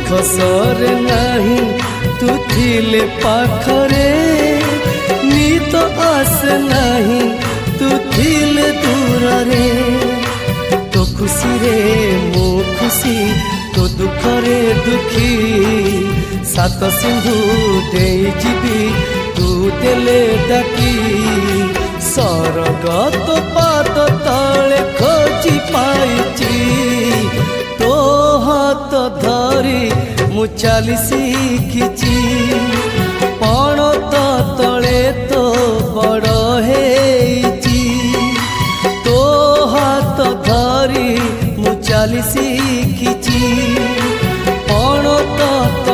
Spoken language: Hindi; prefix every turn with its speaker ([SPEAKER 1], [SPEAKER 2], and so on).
[SPEAKER 1] दुख सरे नहीं तू थिले पाखरे नीत आसे नहीं तू थिले दूर रे तो खुशी रे मो खुशी तो दुख रे दुखी सात सिंधु दे जीवी तू देले डाकी सरग तो पाद तले खोजी पाइची तो हाथ धरी मु चली शिखिची पण तो तले तो बड़ हेची तो हाथ धरी मु चली शिखिची पण तो